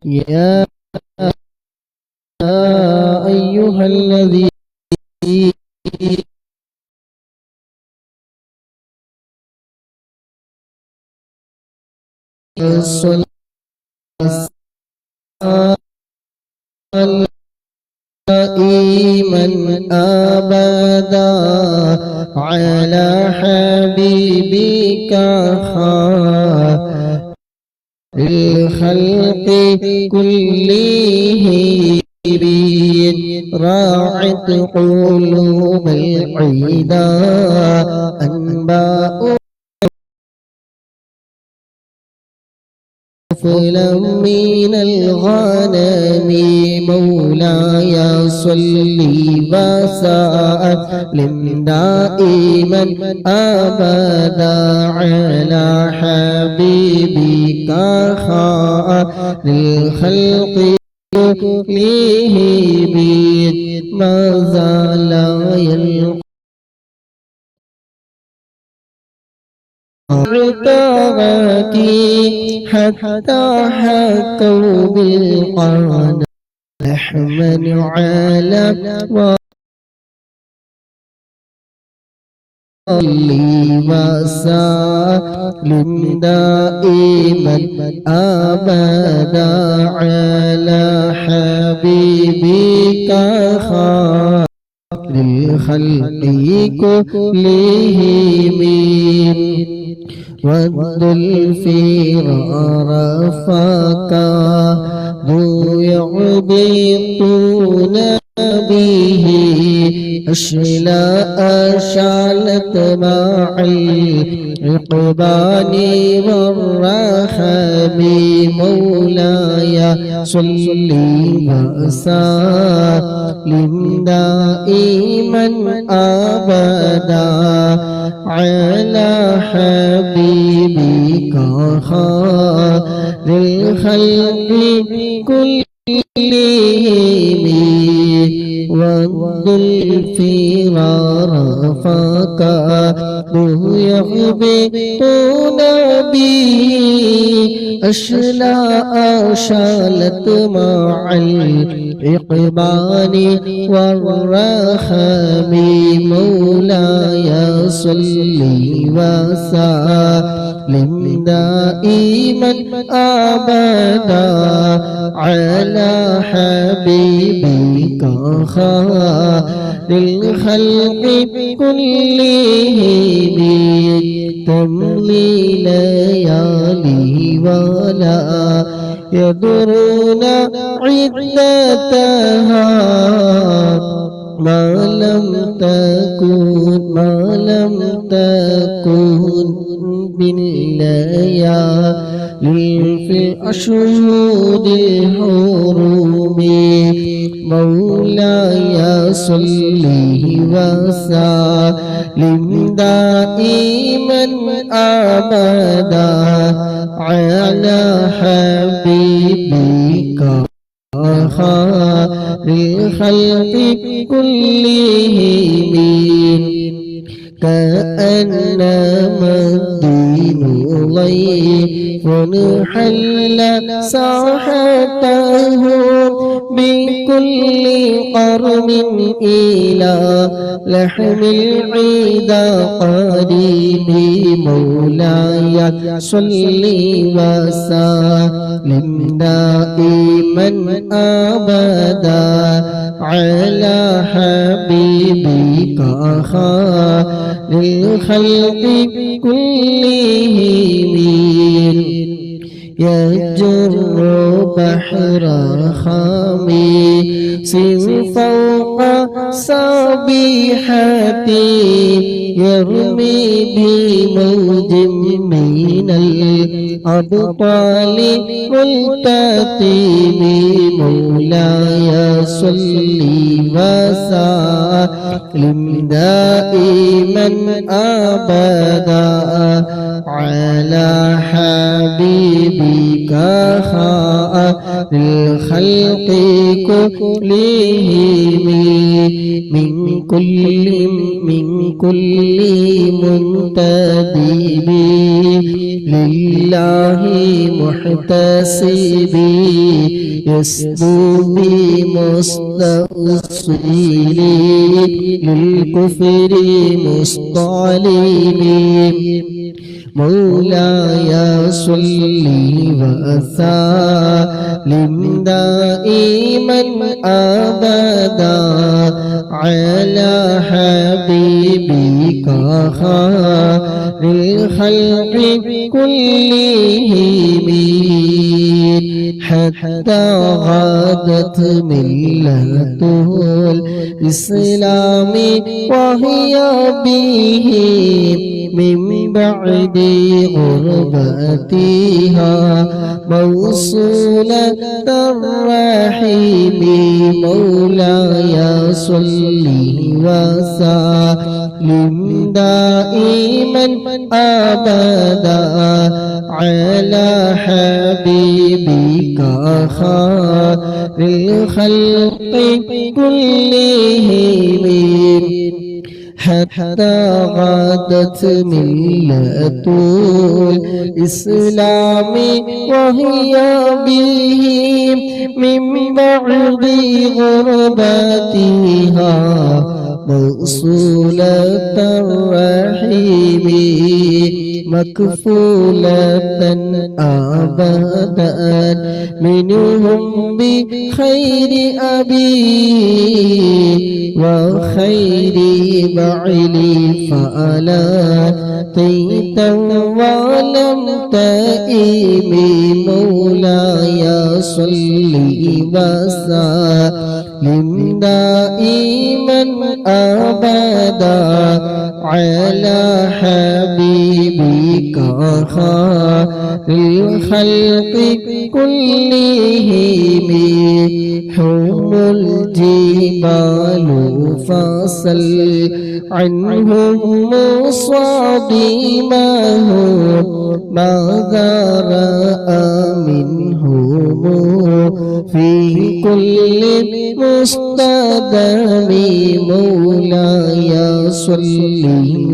يا أيها الذين صلوا دائما أبدا على حبيبك خير الخلق كلهم راعت قلوب العدا أنباء فلا من الغنم مولاي صل وسلم دائما أبدا على حبيبك خير الخلق كلهم ما زال يلقى ارتغتي حتى حكوا بالقنا لحما على وسلم دائما أبدا على حبيبك خير للخلق كلهم والذوالفرار فكادوا يعبطون به أشلاء شعلت مع العقبان والرحم مولاي صل وسلم دائما أبدا على حبيبك خير الخلق كلهم والذوالفرار فكادوا يهبطون به أشلاء شالت مع العقبان والرحم مولاي صل وسلم دائما أبدا على حبيبك خير الخلق كلهم تمضي ليالي ولا يدرون عدتها ما لم تكن بالليالي في أشهد الحرم مولاي صل وسلم دائما أبدا على حبيبك خير الخلق كلهم كأنما الدين ضيف حل ساحته بكل قرن إلى لحم العيدا قريب مولاي صل وسلم دائما أبدا على حبيبك خير الخلق كلهم يجر بحر خميس فوق صبيحتي يرمي بموج من أبطال ملتقم مولاي صل وسلم دائما أبدا على حبيبك خير الخلق كلهم من كل منتدب لله محتسب يسدو بمستأصيل للكفر مستعلم مولاي صل وسلم دائما أبدا على حبيبك خير الخلق كلهم حتى غادت ملته الإسلام وهي به من بعد غربتها موصولة الرحيم مولاي صل وسلم دائما أبدا على حبيبك خير الخلق كلهم حتى غادت ملة الإسلام وهي به من بعد غربتها موصولة الرحيم مكفولة أبدا منهم بخير أبي وخير بعلي فألا تيتا ولم تئم مولاي صل وسلم دائما أبدا على حبيبك خير الخلق كلهم هم الجبال فصل عنهم مصادمهم ماذا رأى منهم في كل مستدام مولاي صل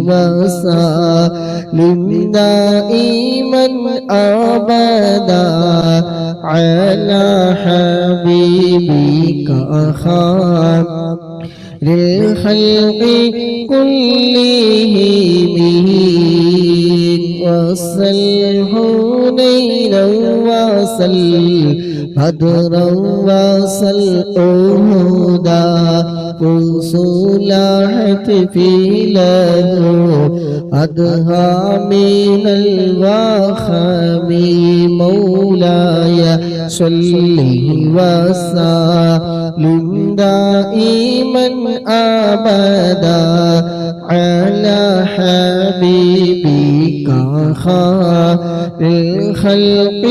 وسلم دائما أبدا على حبيبك خير للخلق كلهم وصل حنينا وصل بدرا وصل أهدا وصلاحت في له أدهى من الوخم مولاي صل وسلم دائما أبدا على حبيبك خير الخلق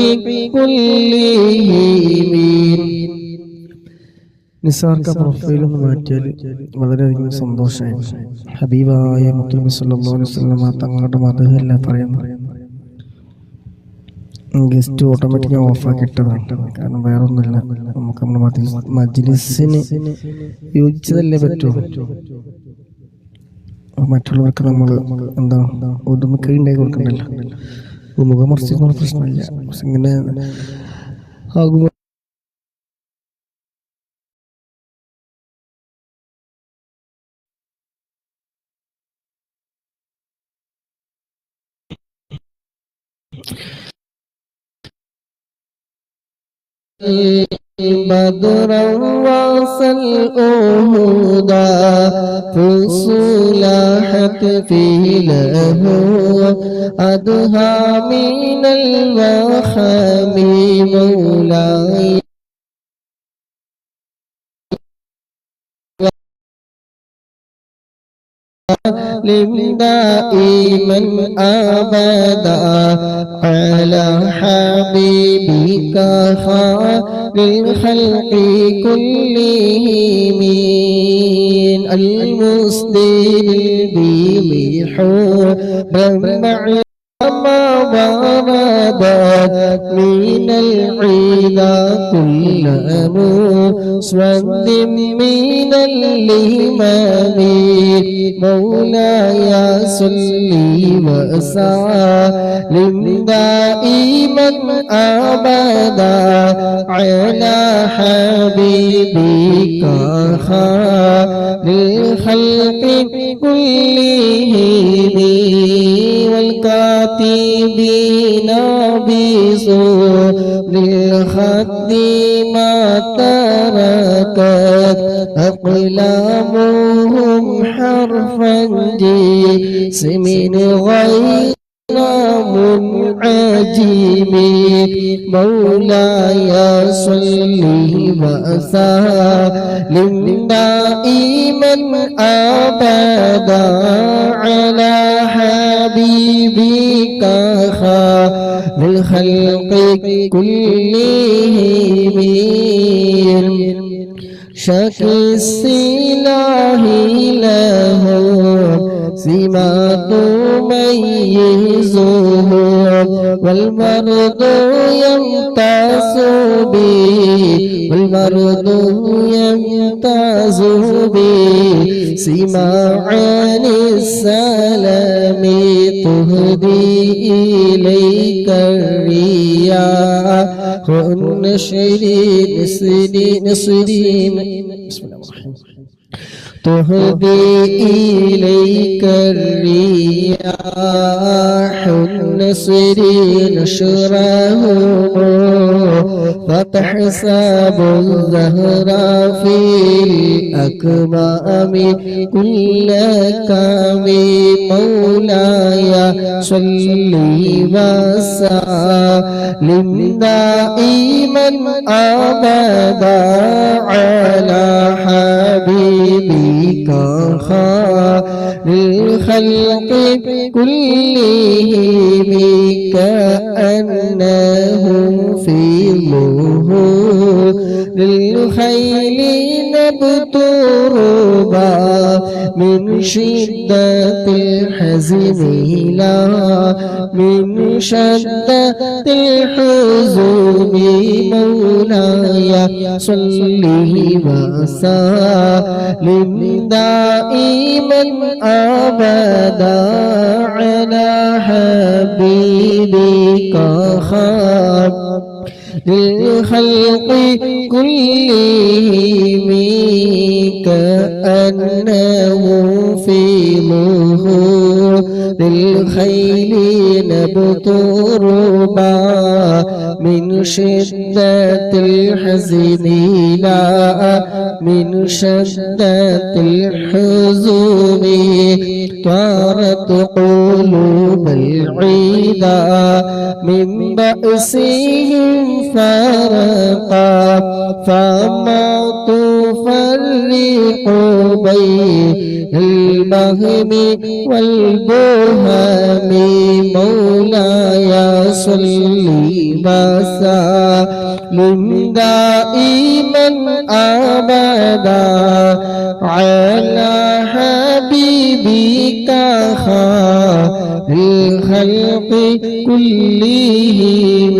كلهم. നിസാർക്ക് പ്രൊഫൈലൊന്ന് മാറ്റിയാൽ വളരെയധികം സന്തോഷമായി. ഹബീബായ മുത്തുനബി സല്ലല്ലാഹു അലൈഹി വസല്ലം തങ്ങളുടെ മദഹല്ല പറയുന്നത്. ഗസ്റ്റ് ഓട്ടോമാറ്റിക് ഞാൻ ഓഫാക്കിയിട്ടതാണ്. കാരണം വേറൊന്നുമില്ല, നമുക്ക് നമ്മുടെ മജ്ലിസിന് യോജിച്ചതല്ലേ പറ്റൂ. മറ്റുള്ളവർക്ക് നമ്മൾ എന്താ ഒന്നും കൈണ്ടായി കൊടുക്കണ്ടല്ലോ. മുഖമർച്ചിക്കുന്ന പ്രശ്നമില്ല. ഇങ്ങനെ ആകുമ്പോൾ بدرا وصل أهدا فصلاحت فيه له أدهى من الوخم مولاي دائما أبدا على حبيبك خير الخلق كلهم المسدل بحبا معي ما وردت من العيدا كل مسود من الإمام مولاي صل وسلم دائما أبدا على حبيبك خير الخلق كلهم والكاتبين بسور الخد ما تركت أقلامهم حرفا جسم غير منعجم مولاي صل وسلم دائما أبدا على حبيبك خير الخلق كلهم شك السلاح له سمات تميزه والمرض يمتاز به والمرض يمتاز به سماعان السلام تهدي إليك الرياح نصري بسم الله الرحمن تهدي إليك الرياح النصر نشره فتحسب الزهر في الأكمام كل كام مولاي صل وسلم دائما أبدا على حبيبك خير الخلق كلهم كأنه في ظهور للخيل نبت ربا من شدة الحزن لا من شدة الحزن مولاي صل وسلم دائما أبدا على حبيبك خير للخلق كلهم كأنه في ظهور للخيل نبت ربا من شدة الحزن لا من شدة الحزن طارت قلوب العيدا من بأسهم فرقا فما تفرق بين البهم والبهم مولاي صل وسلم دائما أبدا على حبيبك خير الخلق كلهم.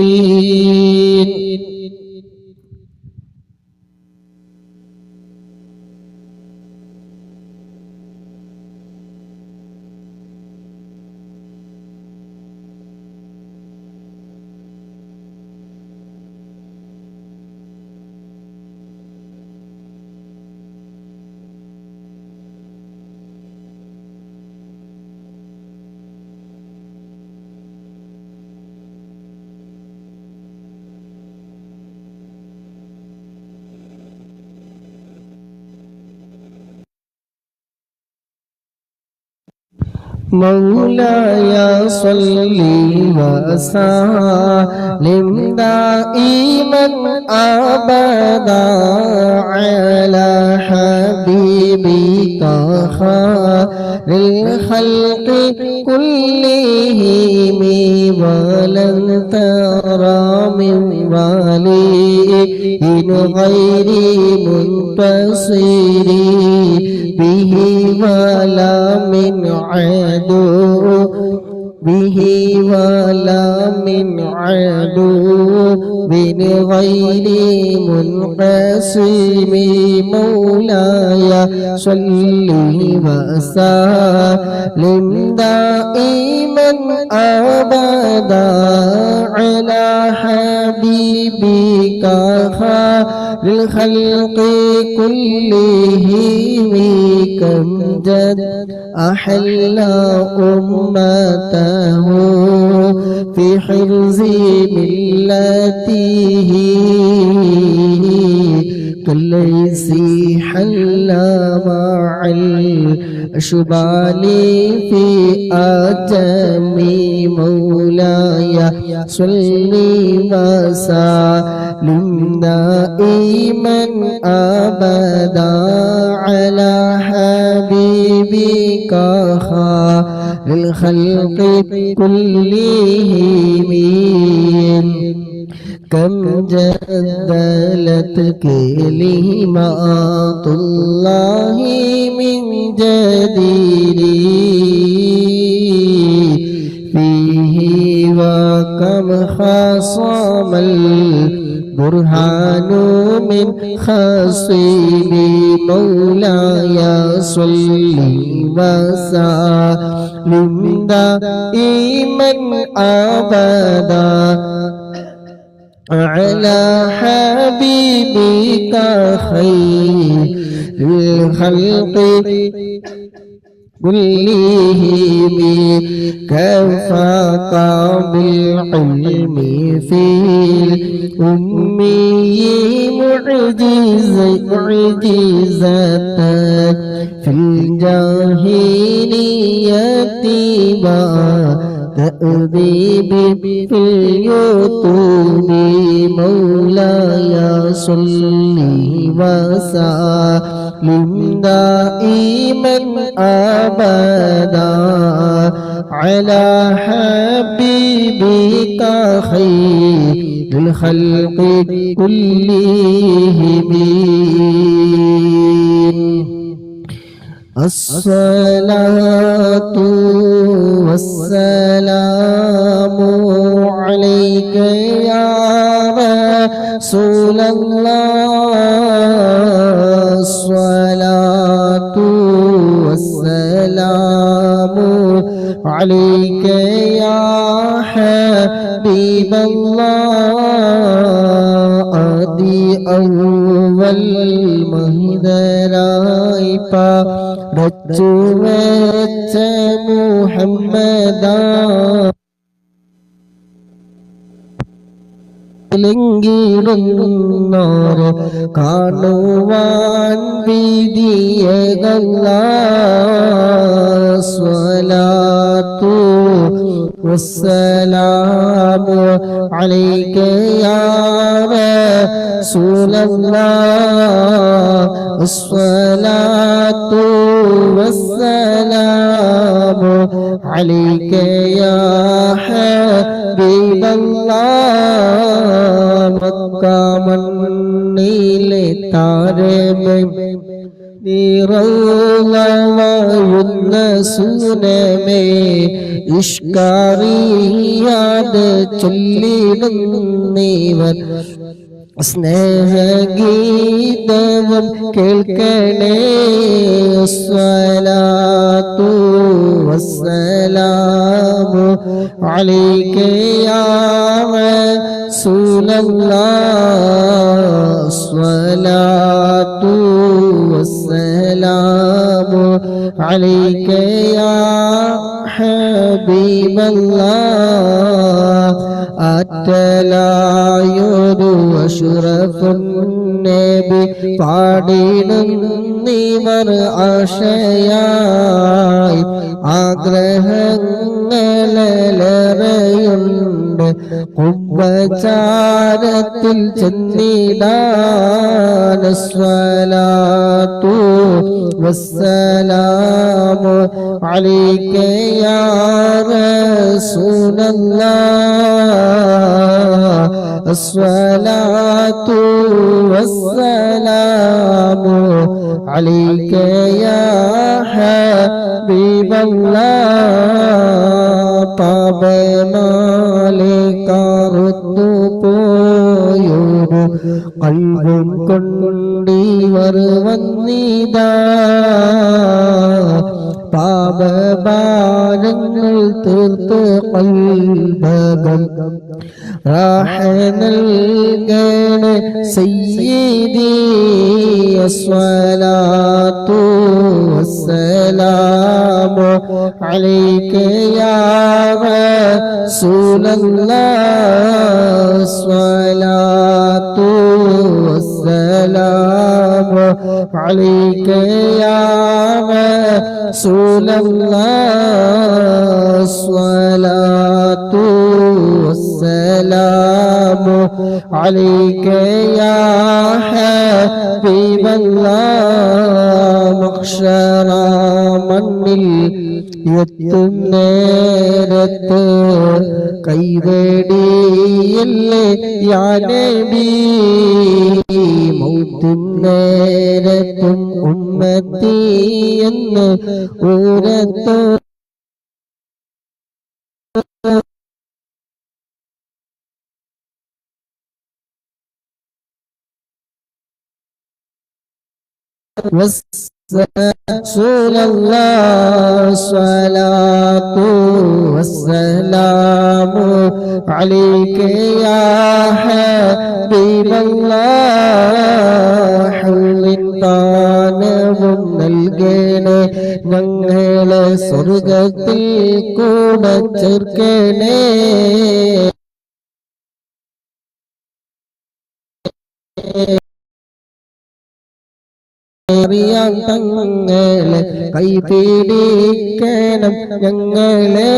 مولاي صل وسلم دائما أبدا على حبيبك خير الخلق كلهم ولن ترى من ولي غير منتصر به ولا من عدو به ولا من عدو من غير منقسم مولاي صل وسلم دائما أبدا على حبيبك خير الخلق كلهم كم جد أحل أمته في حرز ملته كالليث حل مع الأشبال في أتم مولاي صل وسلم دائما أبدا على حبيبك خير الخلق كلهم كم جدلت كلمات الله من جديد فيه وكم خاصم البرهان من خصيب مولاي صل وسلم دائما أبدا على حبيبك خير الخلق كلهم كفاك بالعلم في الأمي معجزة في الجاهلية تأذيب في اليتوم مولاي صل وسلم دائما أبدا على حبيبك خير الخلق كلهم الصلاة والسلام عليك يا رسول الله الصلاة والسلام عليك يا حبيب الله أدي أول مهدراي رجوت محمدا ിടുന്നോർ കാണുവാൻ വിധിയകല്ല സ്വലാത്തു വസ്സലാമു അലൈക യാ റസൂലല്ലാഹ് സ്വലാത്തു വസ്സലാമു അലൈക യാ ഹബീബല്ലാഹ് മക്കമണ്ണിലെ താരമേ നിറയുന്ന സുനമേ ഇഷ്കാറിയാത് ചൊല്ലിടുന്നവർ സ്നേഹഗീതവും കേൾക്കണേ സ്വലാത്തു വസ്സലാമു അലൈക യാ റസൂലല്ലാഹ് സ്വലാത്തു വസ്സലാമു عليك يا حبيب الله അറ്റലായൊരു അഷ്റഫുന്നബി പാടിടുന്നിവർ ആശയായി ആഗ്രഹങ്ങളേറെയുണ്ട് കുബ്ബചാരത്തിൽ ചെന്നിടാൻ സ്വലാത്തു വസ്സലാമു അലൈക യാ റസൂലല്ലാഹ് അസ്സലാത്തു വസ്സലാമു അലൈക യാ ഹബീബല്ലാഹ് പാപനാലെ കറുത്തു പോയൊരു കൽബും കൊണ്ടിവർ വന്നിതാ പാപഭാരങ്ങൾ തീർത്ത് കൽബകം റാഹ നൽകണേ സയ്യിദി അസ്സലാത്തു വസ്സലാമു അലൈക യാ റസൂലല്ലാഹ് അസ്സലാത്തു വസ്സലാമു അലൈക യാ റസൂലല്ലാഹ് അസ്സലാത്തു വസ്സലാമു അലൈക യാ ഹബീബല്ലാഹ് മഖ്ശറ മണ്ണിൽ എത്തും നേരത്ത് കൈവേടിയല്ലേ യാ നബി മൗത്തിൻ നേരത്തും ഉമ്മത്തി എന്ന് ഉരത്തു رسول الله الصلاة والسلام عليك يا حبيب الله حول താനവും നൽകണേ ഞങ്ങളെ സ്വർഗത്തിൽ കൂടെ ചേർക്കണേ അറിയാൻ തങ്ങളെ കൈപിടിക്കണം ഞങ്ങളെ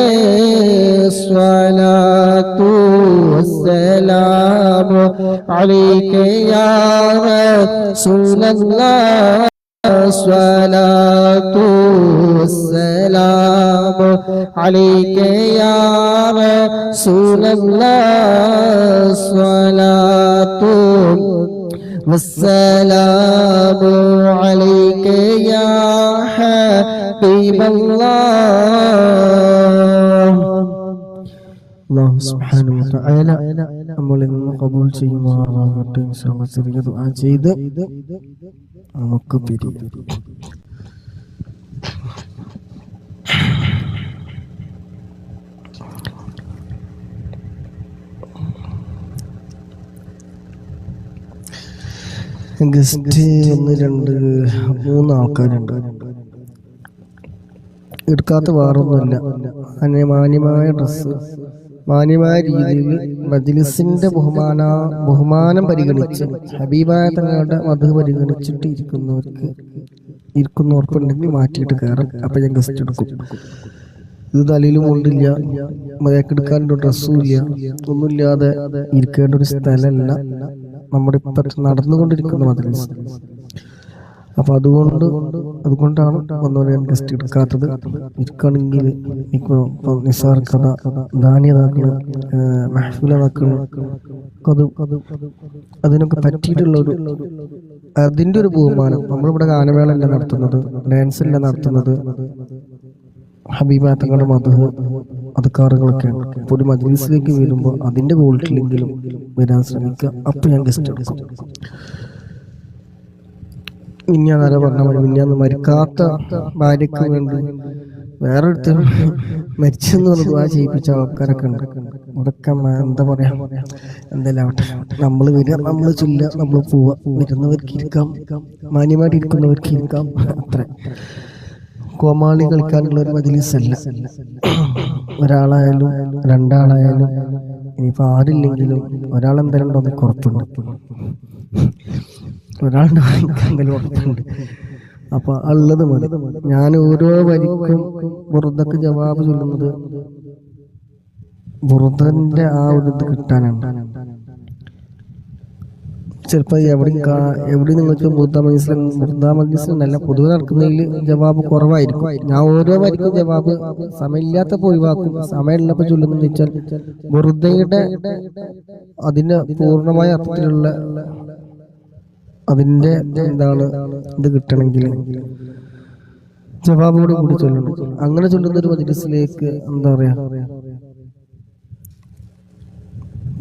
സ്വലാത്തു വസ്സലാമു അലൈക യാ റസൂലല്ലാഹ് സ്വലാത്തു വസ്സലാമു അലൈക യാ റസൂലല്ലാഹ് സ്വലാത്തു والسلام عليك يا حبيب الله الله سبحانه وتعالى നമ്മളിൽ നിന്ന് ഖബൂൽ ചെയ്യുമാറാകട്ടെ ഇൻഷാല്ലാഹ് ചെറിയ ദുആ ചെയ്ത് നമുക്ക് പിരിയാം ഗസ്റ്റ് 1 2 3 ആൾക്കാരുണ്ട് എടുക്കാത്ത വേറൊന്നുമില്ല അങ്ങനെ മാന്യമായ ഡ്രസ്സ് മാന്യമായ രീതിയിൽ മജ്ലിസിന്റെ ബഹുമാനം പരിഗണിച്ച് ഹബീബായ തങ്ങളുടെ മധു പരിഗണിച്ചിട്ട് ഇരിക്കുന്നവർക്കുണ്ടെങ്കിൽ മാറ്റിയിട്ട് കയറും. അപ്പൊ ഞാൻ ഗസ്റ്റ് എടുക്കും. ഇത് തലയിലും കൊണ്ടില്ല, മയക്കെടുക്കാനുള്ള ഡ്രസ്സും ഇല്ല, ഒന്നുമില്ലാതെ ഇരിക്കേണ്ട ഒരു സ്ഥലമല്ല നമ്മുടെ ഇപ്പൊ നടന്നുകൊണ്ടിരിക്കുന്ന മജ്ലിസ്. അപ്പൊ അതുകൊണ്ടാണ് ഒന്നുകൂടെ ഞാൻ ഗസ്റ്റ് എടുക്കാത്തത്. ഇരിക്കണമെങ്കിൽ ഇപ്പൊ നിസാർ കഥ, ധാന്യതാക്കള്, മഹ്ഫിലാക്കള്, അതിനൊക്കെ പറ്റിയിട്ടുള്ളൊരു അതിന്റെ ഒരു ബഹുമാനം. നമ്മളിവിടെ ഗാനമേളല്ല നടത്തുന്നത്, ഡാൻസ് അല്ല നടത്തുന്നത്, ഹബീബായ തങ്ങളുടെ മദ്ഹ് അദ്കാറുകളൊക്കെയാണ്. അപ്പോൾ ഒരു മജ്ലിസിലേക്ക് വരുമ്പോൾ അതിന്റെ ക്വാളിറ്റിയിലെങ്കിലും വരാൻ ശ്രമിക്കുക. അപ്പൊ ഞാൻ ഗസ്റ്റ് എടുക്കും. മിഞ്ഞാന്ന് പറഞ്ഞ മതി, മിഞ്ഞാന്ന് മരിക്കാത്ത ഭാര്യക്ക് വേണ്ടി വേറൊരുത്തർ മരിച്ചെന്ന് പറഞ്ഞത് ആ ചെയ്യിപ്പിച്ച ആൾക്കാരൊക്കെ ഉണ്ട്. അതൊക്കെ എന്താ പറയാ, എന്തെല്ലാം ആവട്ടെ, നമ്മൾ വരിക, നമ്മൾ ചൊല്ലുക, നമ്മൾ പോവുക. വരുന്നവർക്ക് ഇരിക്കാം, മാന്യമായിട്ട് ഇരിക്കുന്നവർക്ക് ഇരിക്കാം. അത്ര കോമാളി കളിക്കാനുള്ള ഒരു മജ്‌ലിസല്ല. ഒരാളായാലും രണ്ടാളായാലും ഇനിയിപ്പോ ആരില്ലെങ്കിലും ഒരാളെന്തായാലും ഉണ്ടെന്ന് ഉറപ്പുണ്ട്. ഒരാളുടെ എന്തെങ്കിലും ഉറപ്പുണ്ട്. അപ്പൊ ഉള്ളത് മതി. ഞാൻ ഓരോ വരിക്കും ബുർദക്ക് ജവാബ് ചൊല്ലുന്നത് ബുർദന്റെ ആ ഒരു ഇത് കിട്ടാനാണ്. ചിലപ്പോ എവിടെ നിങ്ങൾക്ക് ബുർദ മജ്‌ലിസിലല്ല പൊതുവെ നടക്കുന്നതിൽ ജവാബ് കുറവായിരിക്കും. ഞാൻ ഓരോ വരിക്കും ജവാബ് സമയമില്ലാത്തപ്പോ ഒഴിവാക്കും. സമയമുള്ളപ്പോ ചൊല്ലുന്നെന്ന് വെച്ചാൽ ബുർദയുടെ അതിന്റെ പൂർണ്ണമായ അർത്ഥത്തിലുള്ള അതിന്റെ എന്താണ് ഇത് കിട്ടണമെങ്കിൽ ജവാബോട് കൂടി ചൊല്ലണം. അങ്ങനെ ചൊല്ലുന്ന ഒരു മജ്‌ലിസിലേക്ക് എന്താ പറയാ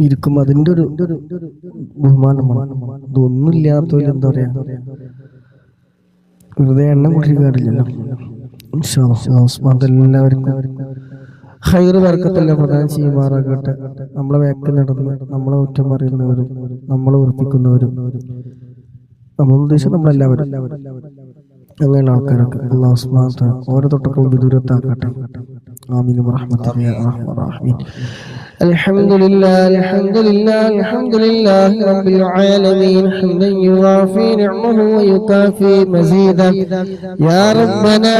ഇരിക്കും. അതിന്റെ ഒരു ബഹുമാനമാണ്. ഇതൊന്നും ഇല്ലാത്തവര് എന്താ പറയാ വെറുതെ എണ്ണം കുടിക്കാറില്ലല്ലോ. അതെല്ലാവർക്കും ഹൈറ് ബർക്കത്തെല്ലാം പ്രദാനം ചെയ്യുമാറാകട്ടെ. നമ്മളെ വേക്ക് നടന്ന് നമ്മളെ കുറ്റം പറയുന്നവരും നമ്മളെ ഉറപ്പിക്കുന്നവരും നമ്മൾ ഉദ്ദേശിച്ച് നമ്മളെല്ലാവരും അങ്ങനെയുള്ള ആൾക്കാരൊക്കെ അല്ലാഹു സുബ്ഹാനഹു വ തആല ഓരോ തൊട്ടൊക്കെ ദൂരത്താക്കട്ടെ. ആമീൻ ബിറഹ്മതിക യാ അർഹമർ റഹീമീൻ. അൽഹംദുലില്ലാഹി റബ്ബിൽ ആലമീൻ ഹംദൻ യുവാഫി നിഅമഹു വയുകാഫി മസീദ യാ റബ്ബനാ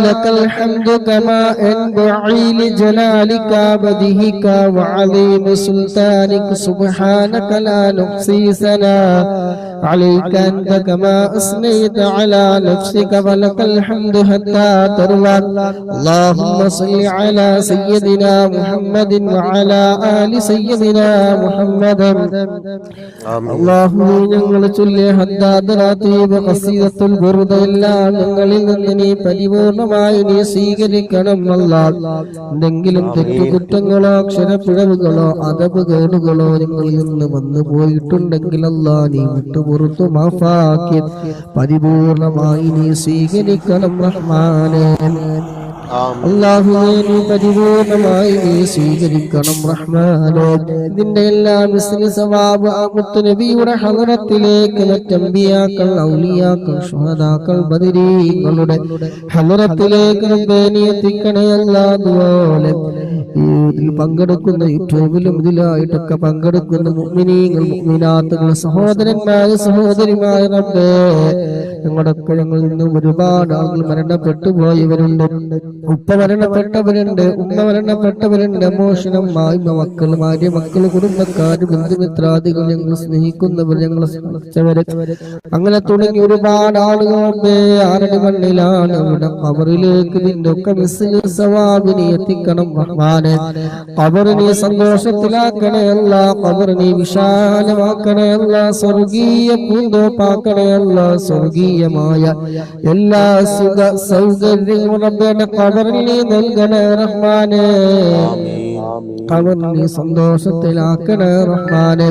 ലക്കൽ ഹംദു കമാ യൻബഗി ലിജലാലിക വദിഹിക വഅലീമി സുൽത്താനിക സുബ്ഹാനക ലാ നുഹ്സി സനാ عليك أنت كما أثنيت على نفسك ولك الحمد حتى ترضى. اللهم صل على سيدنا محمد وعلى آل سيدنا محمد. اللهم ഞങ്ങൾ ചൊല്ലിയ ഹദ്ദാദ് റാത്തീബ് ഖസീദത്തുൽ ബുർദ എല്ലാം ഞങ്ങളിൽ നിന്ന് നീ പരിപൂർണമായി നീ സ്വീകരിക്കണം അല്ലാഹ്. എന്തെങ്കിലും തെറ്റുകുറ്റങ്ങളോ അക്ഷരപ്പിഴവുകളോ അദബ് കേടുകളോ ഞങ്ങളിൽ നിന്ന് വന്നു പോയിട്ടുണ്ടെങ്കിൽ അല്ലാഹ് നീ വിട്ടു പുറത്തു മാഫാക്കി പരിപൂർണമായി നീ സ്വീകരിക്കണം റഹ്മാനേ. അല്ലാഹുവേ നീ പരിപൂർണമായി നീ സ്വീകരിക്കണം റഹ്മാനേ. ഇതിന്റെ എല്ലാം മിസ്ലി സവാബ് ആ മുത്തുനബിയുടെ ഹളറത്തിലേക്ക് മറ്റംബിയാക്കൾ ഔലിയാക്കൾ ശുഹദാക്കൾ ബദരീങ്ങളുടെ ഹളറത്തിലേക്ക് റബ്ബേ നീ എത്തിക്കണേ അല്ലാഹ്. അതുപോലെ ഇതിൽ പങ്കെടുക്കുന്ന യൂട്യൂബിലും ഇതിലായിട്ടൊക്കെ പങ്കെടുക്കുന്ന മുഅ്മിനീങ്ങൾ മുഅ്മിനാത്തുകൾ സഹോദരന്മാര് സഹോദരിമാര് റബ്ബേ ഞങ്ങളിൽ നിന്ന് ഒരുപാട് ആളുകൾ മരണപ്പെട്ടു പോയവരുണ്ട്. ഉപ്പ മരണപ്പെട്ടവരുണ്ട്, ഉമ്മ മരണപ്പെട്ടവരുണ്ട്, മോഷണം മായ്മ മക്കൾ ഭാര്യ മക്കൾ കുടുംബക്കാര് ബന്ധുമിത്രാദികൾ ഞങ്ങൾ സ്നേഹിക്കുന്നവർ ഞങ്ങളെ സ്നേഹിച്ചവര് അങ്ങനെ തുടങ്ങി ഒരുപാട് ആളുകൾ ആരുടെ മണ്ണിലാണ് ഇവിടെ അവരിലേക്ക് നിന്റെ ഒക്കെ മിസ്ലിൽ സവാബിനെ എത്തിക്കണം റഹ്മാനെ. ഖബറിനെ സന്തോഷത്തിലാക്കണേ അല്ലാ, ഖബറിനെ വിശാലമാക്കണേ അല്ലാ, സ്വർഗീയ പൂന്തോപ്പാക്കണേ അല്ലാ. സ്വർഗീയമായ എല്ലാ സുഖ സൗകര്യങ്ങളും റബ്ബിന്റെ ഖബറിൽ നീ നൽകണേ റഹ്മാനെ. ഖബറിനെ സന്തോഷത്തിലാക്കണേ റഹ്മാനെ.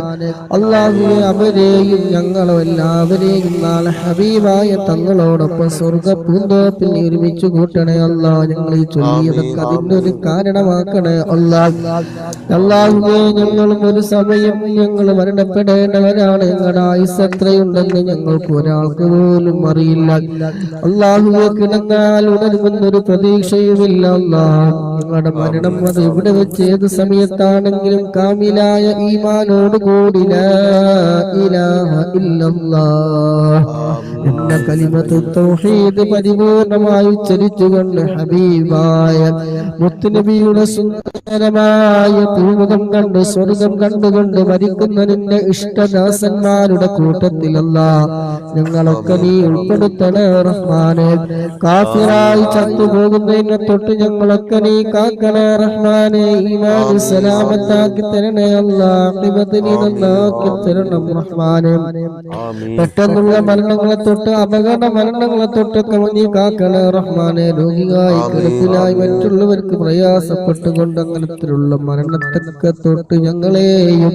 അല്ലാഹുവേ അവരെയും ഞങ്ങളെ എല്ലാവരെയും നാളെ ഹബീബായ തങ്ങളോടൊപ്പം സ്വർഗ പൂന്തോപ്പിൽ ഒരുമിച്ച് കൂട്ടണേ അല്ലാ. ഞങ്ങൾ ഈ ചൊല്ലിയതൊക്കെ അതിന്റെ ഒരു കാരണമാക്കണേ അല്ലാ. അല്ലാഹുവേ ഞങ്ങളും ഒരു സമയം ഞങ്ങൾ മരണപ്പെടേണ്ടവരാണ്. ഞങ്ങളുടെ ആയുസ് എത്രയുണ്ടെന്ന് ഞങ്ങൾക്ക് ഒരാൾക്ക് പോലും അറിയില്ല. അല്ലാഹുവേ കിടന്നാൽ ഉണരുമെന്നൊരു പ്രതീക്ഷയുമില്ല അല്ലാ. ഞങ്ങളുടെ മരണം അത് ഇവിടെ വെച്ച് ഏത് സമയത്താണെങ്കിലും കാമിലായ ഈമാനോട് കൂടി ലാ ഇലാഹ ഇല്ലല്ലാഹ് എന്ന കലിമത്ത് തൗഹീദ് പരിപൂർണമായി ഉച്ചരിച്ചുകൊണ്ട് ഹബീബായ മുത്തുനബിയുടെ സുന്ദരമായ പൂമുഖം കണ്ട് സ്വർഗം കണ്ടുകൊണ്ട് മരിക്കുന്ന നിന്റെ ഇഷ്ടദാസന്മാരുടെ കൂട്ടത്തിലല്ല ഞങ്ങളൊക്കെ നീ ഉൾപ്പെടുത്തണേ റഹ്മാനെ. കാഫിറായി ചത്തുപോകുന്നതിനെ തൊട്ട് ഞങ്ങളൊക്കെ നീ കാക്കണേ റഹ്മാനെ. ഈമാൻ സലാമത്താക്കി തരണേ അല്ലാ. ആഖിബത്ത് നീ നന്നാക്കി തരണം റഹ്മാനെ. പെട്ടെന്നുള്ള മരണങ്ങളെ തൊട്ട് അപകട മരണങ്ങളെ തൊട്ടൊക്കെ നീ കാക്കണേ റഹ്മാനെ. രോഗിയായി കിടപ്പിലായി മറ്റുള്ളവർക്ക് പ്രയാസപ്പെട്ടുകൊണ്ട് അങ്ങനത്തിലുള്ള മരണത്തൊക്കെ തൊട്ട് ഞങ്ങളെയും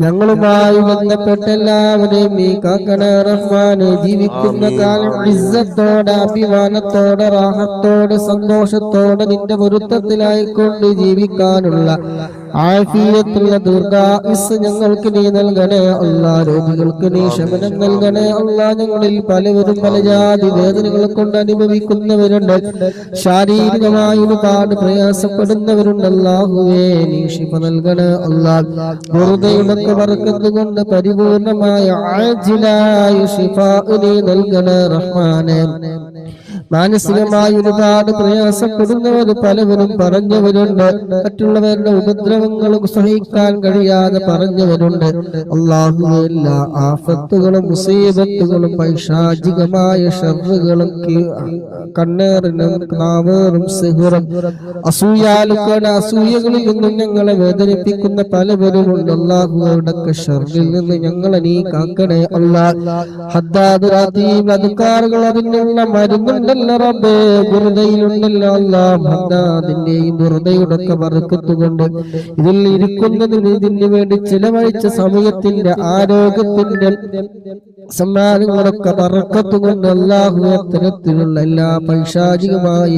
ഞങ്ങളുമായി ബന്ധപ്പെട്ട എല്ലാവരെയും നീ കാക്കണേ റഹ്മാനെ. ജീവിക്കുന്ന കാലം ഇസ്സത്തോടെ അഭിമാനത്തോടെ റാഹത്തോടെ സന്തോഷത്തോടെ നിന്റെ പൊരുത്തത്തോടെ പൊരുത്തത്തിലായിക്കൊണ്ട് ജീവിക്കാനുള്ള ആഫിയത്തുള്ള ദീർഘായുസ്സ് ഞങ്ങൾക്ക് നീ നൽകണേ അല്ലാഹ്. രോഗികൾക്ക് നീ ശമനം നൽകണേ അല്ലാഹ്. ഞങ്ങളിൽ പലവരും പല ജാതി വേദനകളെ കൊണ്ട് അനുഭവിക്കുന്നവരുണ്ട്, ശാരീരികമായി ഒരുപാട് പ്രയാസപ്പെടുന്നവരുണ്ട്. അല്ലാഹുവേ നീ ശിഫ നൽകണേ അല്ലാഹ്. വെറുതെയുടൊക്കെ ബർക്കത്ത് കൊണ്ട് പരിപൂർണമായ ആജിലായ ശിഫ നീ നൽകണേ റഹ്മാനേ. മാനസികമായി ഒരുപാട് പ്രയാസപ്പെടുന്നവർ പലവരും പറഞ്ഞവരുണ്ട്, മറ്റുള്ളവരുടെ ഉപദ്രവങ്ങൾ സഹിക്കാൻ കഴിയാതെ പറഞ്ഞവരുണ്ട്. അല്ലാഹുവേ എല്ലാ ആഫത്തുകളും മുസീബത്തുകളും പൈശാചികമായ ശർറുകളും കണ്ണേറിനും നാവേറും സിഹറും അസൂയാലുക്കളുടെ അസൂയകളിൽ നിന്നും ഞങ്ങളെ വേദനിപ്പിക്കുന്ന പലവരുമുണ്ട്. അല്ലാഹുവോടൊക്കെ ശർറിൽ നിന്ന് ഞങ്ങളെ നീ കാക്കണേ അല്ലാഹ്. ഹദ്ദാദ് റതീബ് അദ്കാറുകൾ അതിനുള്ള മരുന്നുണ്ടല്ലോ റബ്ബേ, ബുർദയിലുണ്ടല്ലോ അല്ലാഹ്. ഹദ്ദാദിന്റെയും ബുർദയുടെയൊക്കെ ബർക്കത്ത് കൊണ്ട് ഇതിൽ ഇരിക്കുന്നതിന് ഇതിന് വേണ്ടി ചിലവഴിച്ച സമയത്തിന്റെ ആരോഗ്യത്തിന്റെ സമ്മാനങ്ങളൊക്കെ ബർക്കത്ത് കൊണ്ട് അല്ലാഹു അത്തരത്തിലുള്ള എല്ലാ പൈശാചികമായ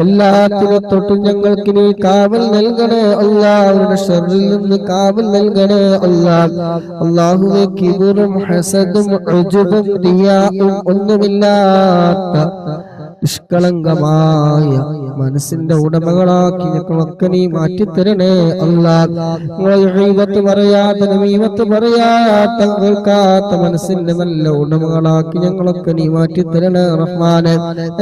എല്ലാത്തിനും തൊട്ടും ഞങ്ങൾക്ക് നീ കാവൽ നൽകണേ അല്ലാഹ്. അവരുടെ ശർറിൽ നിന്ന് കാവൽ നൽകണേ അല്ലാഹ്. അല്ലാഹുവേ കിബറും ഹസദും ഉജ്ബും റിയാഉം ഒന്നുമില്ലാത്ത നിഷ്കളങ്കമായ മനസ്സിന്റെ ഉടമകളാക്കി ഞങ്ങളൊക്കെ നീ മാറ്റിത്തരണേ അല്ലാഹ്. ഗീബത്ത് പറയാത്ത നമീമത്ത് പറയാത്ത കേൾക്കാത്ത മനസ്സിന്റെ നല്ല ഉടമകളാക്കി ഞങ്ങളൊക്കെ നീ മാറ്റിത്തരണേ റഹ്മാനെ.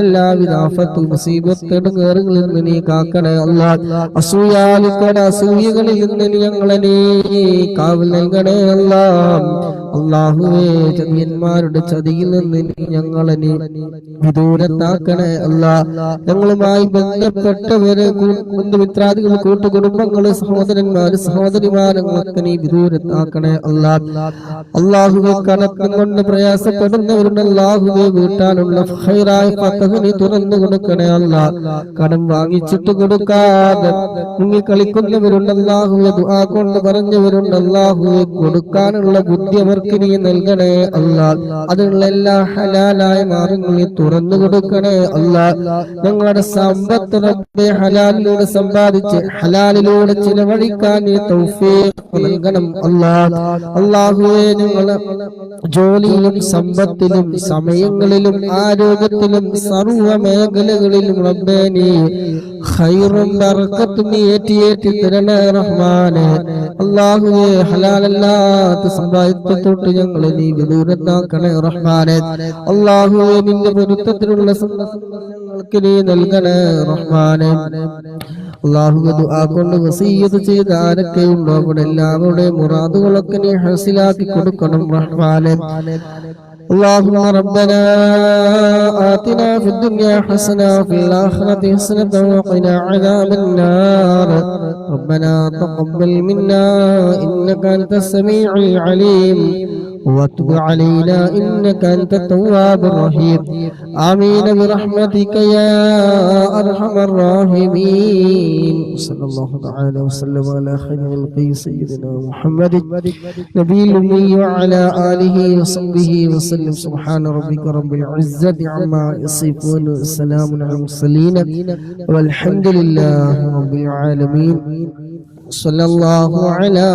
എല്ലാവിധ ആഫത്ത് മുസീബത്ത് ഇടങ്ങേറുകളിൽ നിന്ന് നീ കാക്കണേ അല്ലാഹ്. അസൂയാലുക്കളുടെ അസൂയകളിൽ നിന്ന് ഞങ്ങളെ നീ കാവൽ നൽകണേ അല്ലാഹ്. അല്ലാഹുവേ ചതിയന്മാരുടെ ചതിയിൽ നിന്ന് ഞങ്ങളെ നീ വിദൂരത്താക്കണേ അല്ലാഹ്. ഞങ്ങളുമായി ബന്ധപ്പെട്ടവര് ബന്ധുമിത്രാദികൾ കൂട്ടുകുടുംബങ്ങള് സഹോദരന്മാര് സഹോദരിമാരങ്ങളൊക്കെ നീ വിദൂരത്താക്കണേ അല്ലാഹ്. അല്ലാഹുവേ കടക്കം കൊണ്ട് പ്രയാസപ്പെടുന്നവരുണ്ട്, അല്ലാഹുവേ വീട്ടാനുള്ള ഖൈറായ ഫതഹ് നീ തുറന്നു കൊടുക്കണേ അല്ലാഹ്. കടം വാങ്ങിച്ചിട്ട് കൊടുക്കാതെ മുങ്ങി കളിക്കുന്നവരുണ്ട്, അല്ലാഹുവേ ദുആ കൊണ്ട് പറഞ്ഞവരുണ്ട്, അല്ലാഹുവേ കൊടുക്കാനുള്ള ബുദ്ധി അവർക്ക് നീ നൽകണേ അല്ലാഹ്. അതിനുള്ള എല്ലാ ഹലാലായ മാർഗങ്ങളും തുറന്നു കൊടുക്കണേ അല്ലാഹ്. ഞങ്ങളുടെ സമ്പത്ത് റബ്ബേ ഹലാലിലൂടെ സമ്പാദിച്ച് ഹലാലിലൂടെ ചിലവഴിക്കാൻ നീ തൗഫീഖ് നൽകണം അല്ലാഹ്. അല്ലാഹുവേ ഞങ്ങളെ ജോലിയിലും സമ്പത്തിലും സമയങ്ങളിലും ആരോഗ്യത്തിലും സർവ്വ മേഖലകളിലും റബ്ബേ നീ ഖൈറും ബർക്കത്തും നീ ഏറ്റി തരണേ റഹ്മാനേ. അല്ലാഹുവേ ഹലാലല്ലാത്ത സമ്പാദ്യത്തോട്ട് ഞങ്ങളെ നീ വിദൂരത്താക്കണേ റഹ്മാനേ. അല്ലാഹുവേ നിന്റെ പൊരുത്തത്തിലുള്ള ഞങ്ങൾക്ക് നീ നൽകണേ റഹ്മാനേ. അല്ലാഹുവേ ദുആ കൊണ്ട് വസിയ്യത്ത് ചെയ്ത ആരൊക്കെയുണ്ടോ അവിടെ എല്ലാവരുടെയും മുറാദുകളൊക്കെ നീ ഹസിലാക്കി കൊടുക്കണം റഹ്മാനേ. اللهم ربنا آتنا في الدنيا حسنة وفي الآخرة حسنة وقنا عذاب النار. ربنا تقبل منا إنك أنت السميع العليم وتب علينا إنك أنت التواب الرحيم. آمين برحمتك يا أرحم الراحمين. صلى الله تعالى وسلم على خير خلقه سيدنا محمد نبي الأمي وعلى آله وصحبه وسلم. سبحان ربك رب العزة عما يصفون وسلام على المرسلين والحمد لله رب العالمين. صلى الله على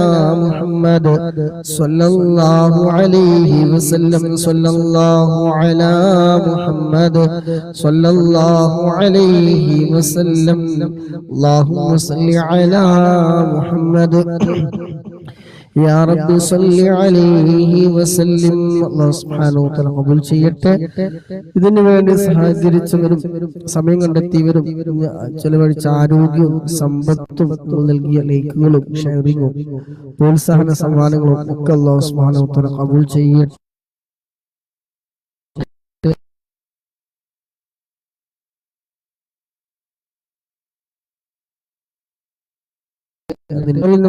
محمد صلى الله عليه وسلم. صلى الله على محمد صلى الله عليه وسلم. اللهم صل على محمد يا رب صل عليه وسلم. അല്ലാഹു സുബ്ഹാനഹു വ തആല ഖബൂൽ ചെയ്യട്ടെ. ഇതിനു വേണ്ടി സഹകരിച്ചവരും സമയം കണ്ടെത്തിയവരും ചെലവഴിച്ച ആരോഗ്യവും സമ്പത്തും നൽകിയ ലൈക്കുകളും ഷെയറിങ്ങും പ്രോത്സാഹന സമ്മാനങ്ങളും ഒക്കെ അല്ലാഹു സുബ്ഹാനഹു വ തആല ഖബൂൽ ചെയ്യട്ടെ.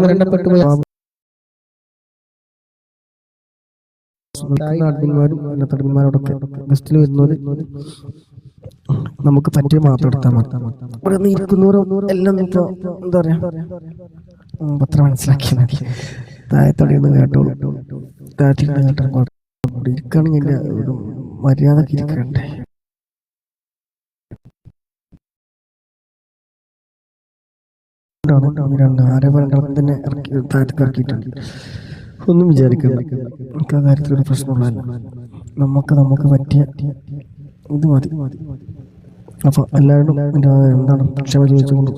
മരണപ്പെട്ടു പോയ അഡ്മിന്മാരും അഡ്മിന്മാരോടൊക്കെ ഗസ്റ്റിൽ വരുന്നവര് നമുക്ക് പറ്റിയ മാത്രം എടുത്താൽ മതി. ഇവിടെ നിന്ന് ഇരിക്കുന്നവരും എല്ലാം ഇപ്പൊ എന്താ പറയാ പത്ര മനസ്സിലാക്കിയാൽ മതി. താഴത്തോടെ കേട്ടോളൂ, താഴത്തിരുന്ന് കേട്ടോ. ഇരിക്കുകയാണെങ്കിൽ മര്യാദക്ക് ഇരിക്കണ്ടേ. ഈ രണ്ട് ആരവരങ്ങളും തന്നെ ഇറക്കിയിട്ടുണ്ട്. ഒന്നും വിചാരിക്കണം, നമുക്ക് ആ കാര്യത്തിലൊരു പ്രശ്നമുള്ളതല്ല. നമുക്ക് പറ്റിയ ഇത് മതി. അപ്പൊ എല്ലാവരും എന്താണ് ക്ഷമ ചോദിച്ചുകൊണ്ട്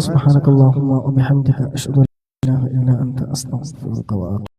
സുബ്ഹാനക്കല്ലാഹുമ്മ വബിഹംദിക അഷ്ഹദു അൻ ലാ ഇലാഹ ഇല്ല അൻത അസ്തഗ്ഫിറുക